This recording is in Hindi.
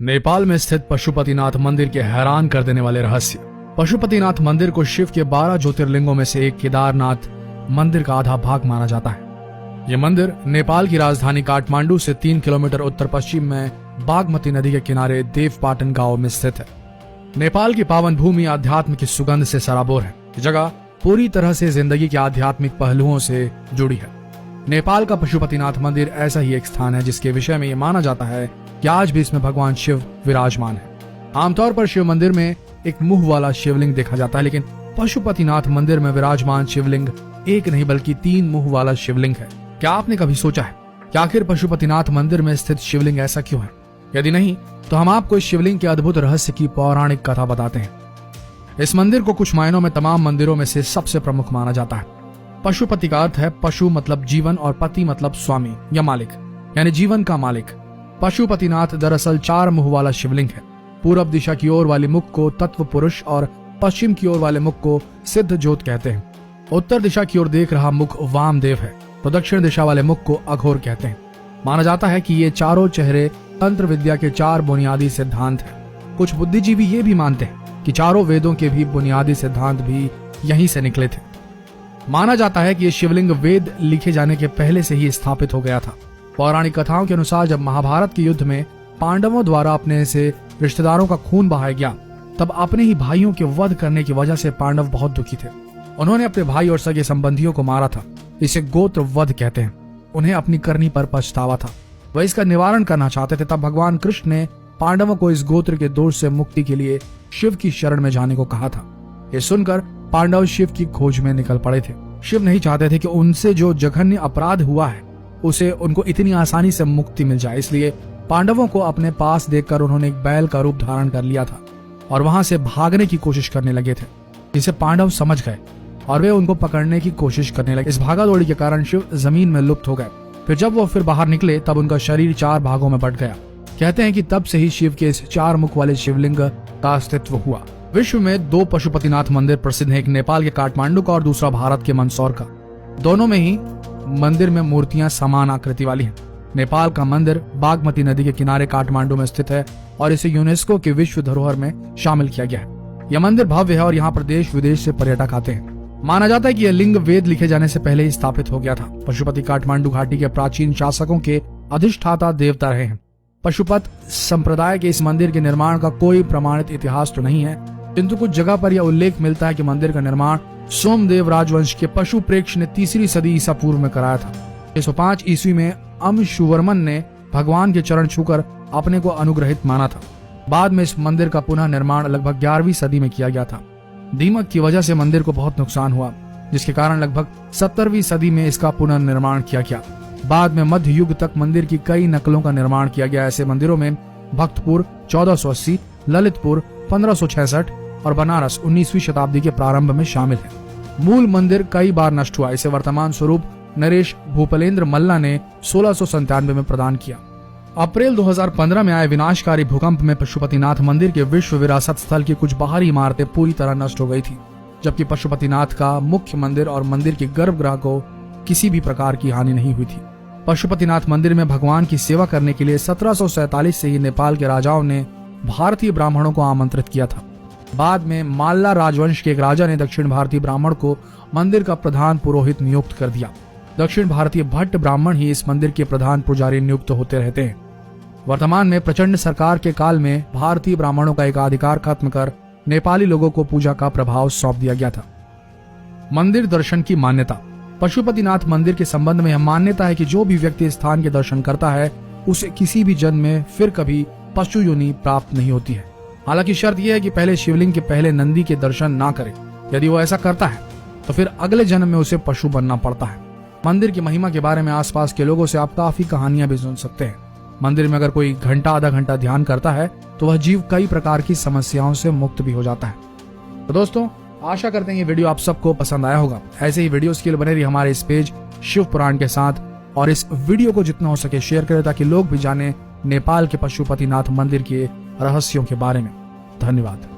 नेपाल में स्थित पशुपतिनाथ मंदिर के हैरान कर देने वाले रहस्य। पशुपतिनाथ मंदिर को शिव के 12 ज्योतिर्लिंगों में से एक केदारनाथ मंदिर का आधा भाग माना जाता है। यह मंदिर नेपाल की राजधानी काठमांडू से 3 किलोमीटर उत्तर पश्चिम में बागमती नदी के किनारे देवपाटन गांव में स्थित है। नेपाल की पावन भूमि आध्यात्म की सुगंध से सराबोर है। यह जगह पूरी तरह से जिंदगी के आध्यात्मिक पहलुओं से जुड़ी है। नेपाल का पशुपतिनाथ मंदिर ऐसा ही एक स्थान है जिसके विषय में यह माना जाता है कि आज भी इसमें भगवान शिव विराजमान है। आमतौर पर शिव मंदिर में एक मुंह वाला शिवलिंग देखा जाता है, लेकिन पशुपतिनाथ मंदिर में विराजमान शिवलिंग एक नहीं बल्कि 3 मुंह वाला शिवलिंग है। क्या आपने कभी सोचा है कि आखिर पशुपतिनाथ मंदिर में स्थित शिवलिंग ऐसा क्यों है? यदि नहीं तो हम आपको इस शिवलिंग के अद्भुत रहस्य की पौराणिक कथा बताते हैं। इस मंदिर को कुछ मायनों में तमाम मंदिरों में से सबसे प्रमुख माना जाता है। पशुपति का अर्थ है पशु मतलब जीवन और पति मतलब स्वामी या मालिक, यानी जीवन का मालिक। पशुपतिनाथ दरअसल 4 मुंह वाला शिवलिंग है। पूर्व दिशा की ओर वाले मुख को तत्व पुरुष और पश्चिम की ओर वाले मुख को सिद्ध ज्योत कहते हैं। उत्तर दिशा की ओर देख रहा मुख वामदेव है तो दक्षिण दिशा वाले मुख को अघोर कहते हैं। माना जाता है कि ये चारों चेहरे तंत्र विद्या के 4 बुनियादी सिद्धांत हैं। कुछ बुद्धिजीवी ये भी मानते हैं कि चारों वेदों के भी बुनियादी सिद्धांत भी यहीं से निकले थे। माना जाता है कि ये शिवलिंग वेद लिखे जाने के पहले से ही स्थापित हो गया था। पौराणिक कथाओं के अनुसार जब महाभारत के युद्ध में पांडवों द्वारा अपने से रिश्तेदारों का खून बहाया गया, तब अपने ही भाइयों के वध करने की वजह से पांडव बहुत दुखी थे। उन्होंने अपने भाई और सगे संबंधियों को मारा था। इसे गोत्र वध कहते हैं। उन्हें अपनी करनी पर पछतावा था। वह इसका निवारण करना चाहते थे। तब भगवान कृष्ण ने पांडवों को इस गोत्र के दोष से मुक्ति के लिए शिव की शरण में जाने को कहा था। ये सुनकर पांडव शिव की खोज में निकल पड़े थे। शिव नहीं चाहते थे कि उनसे जो जघन्य अपराध हुआ है उसे उनको इतनी आसानी से मुक्ति मिल जाए, इसलिए पांडवों को अपने पास देखकर उन्होंने एक बैल का रूप धारण कर लिया था और वहां से भागने की कोशिश करने लगे थे। इसे पांडव समझ गए और वे उनको पकड़ने की कोशिश करने लगे। इस भागादौड़ी के कारण शिव जमीन में लुप्त हो गए। फिर जब वो फिर बाहर निकले तब उनका शरीर 4 भागों में बंट गया। कहते हैं कि तब से ही शिव के इस 4 मुख वाले शिवलिंग का अस्तित्व हुआ। विश्व में 2 पशुपतिनाथ मंदिर प्रसिद्ध हैं, एक नेपाल के काठमांडू का और दूसरा भारत के मंदसौर का। दोनों में ही मंदिर में मूर्तियां समान आकृति वाली हैं। नेपाल का मंदिर बागमती नदी के किनारे काठमांडू में स्थित है और इसे यूनेस्को के विश्व धरोहर में शामिल किया गया है। यह मंदिर भव्य है और यहाँ पर देश विदेश से पर्यटक आते हैं। माना जाता है कि यह लिंग वेद लिखे जाने से पहले ही स्थापित हो गया था। पशुपति काठमांडू घाटी के प्राचीन शासकों के अधिष्ठाता देवता रहे हैं। पशुपत संप्रदाय के इस मंदिर के निर्माण का कोई प्रमाणित इतिहास तो नहीं है, किंतु कुछ जगह पर यह उल्लेख मिलता है कि मंदिर का निर्माण सोमदेव राजवंश के पशु प्रेक्ष ने 3री सदी ईसा पूर्व में कराया था। 605 ईस्वी में अमशुवर्मन ने भगवान के चरण छूकर अपने को अनुग्रहित माना था। बाद में इस मंदिर का पुनः निर्माण लगभग 11वीं सदी में किया गया था। दीमक की वजह से मंदिर को बहुत नुकसान हुआ, जिसके कारण लगभग 17वीं सदी में इसका पुनर्निर्माण किया गया। बाद में मध्य युग तक मंदिर की कई नकलों का निर्माण किया गया। ऐसे मंदिरों में भक्तपुर 1480, ललितपुर 1566 और बनारस 19वीं शताब्दी के प्रारंभ में शामिल है। मूल मंदिर कई बार नष्ट हुआ। इसे वर्तमान स्वरूप नरेश भूपलेंद्र मल्ला ने 1697 में प्रदान किया। अप्रैल 2015 में आए विनाशकारी भूकंप में पशुपतिनाथ मंदिर के विश्व विरासत स्थल की कुछ बाहरी इमारतें पूरी तरह नष्ट हो गई थी, जबकि पशुपतिनाथ का मुख्य मंदिर और मंदिर के गर्भगृह को किसी भी प्रकार की हानि नहीं हुई थी। पशुपतिनाथ मंदिर में भगवान की सेवा करने के लिए 1747 से ही नेपाल के राजाओं ने भारतीय ब्राह्मणों को आमंत्रित किया था। बाद में माल्ला राजवंश के एक राजा ने दक्षिण भारतीय ब्राह्मण को मंदिर का प्रधान पुरोहित नियुक्त कर दिया। दक्षिण भारतीय भट्ट ब्राह्मण ही इस मंदिर के प्रधान पुजारी नियुक्त होते रहते हैं। वर्तमान में प्रचंड सरकार के काल में भारतीय ब्राह्मणों का एकाधिकार खत्म कर नेपाली लोगों को पूजा का प्रभाव सौंप दिया गया था। मंदिर दर्शन की मान्यता। पशुपतिनाथ मंदिर के संबंध में यह मान्यता है कि जो भी व्यक्ति स्थान के दर्शन करता है उसे किसी भी जन्म में फिर कभी पशु योनि प्राप्त नहीं होती है। हालांकि शर्त यह है कि पहले शिवलिंग के पहले नंदी के दर्शन ना करे। यदि वो ऐसा करता है तो फिर अगले जन्म में उसे पशु बनना पड़ता है। मंदिर की महिमा के बारे में आसपास के लोगों से आप काफी कहानियां भी सुन सकते हैं। मंदिर में अगर कोई घंटा आधा घंटा ध्यान करता है तो वह जीव कई प्रकार की समस्याओं से मुक्त भी हो जाता है। तो दोस्तों, आशा करते हैं ये वीडियो आप सबको पसंद आया होगा। ऐसे ही वीडियोस के लिए बने रहिए हमारे इस पेज शिव पुराण के साथ और इस वीडियो को जितना हो सके शेयर करें ताकि लोग भी जाने नेपाल के पशुपतिनाथ मंदिर के रहस्यों के बारे में। धन्यवाद।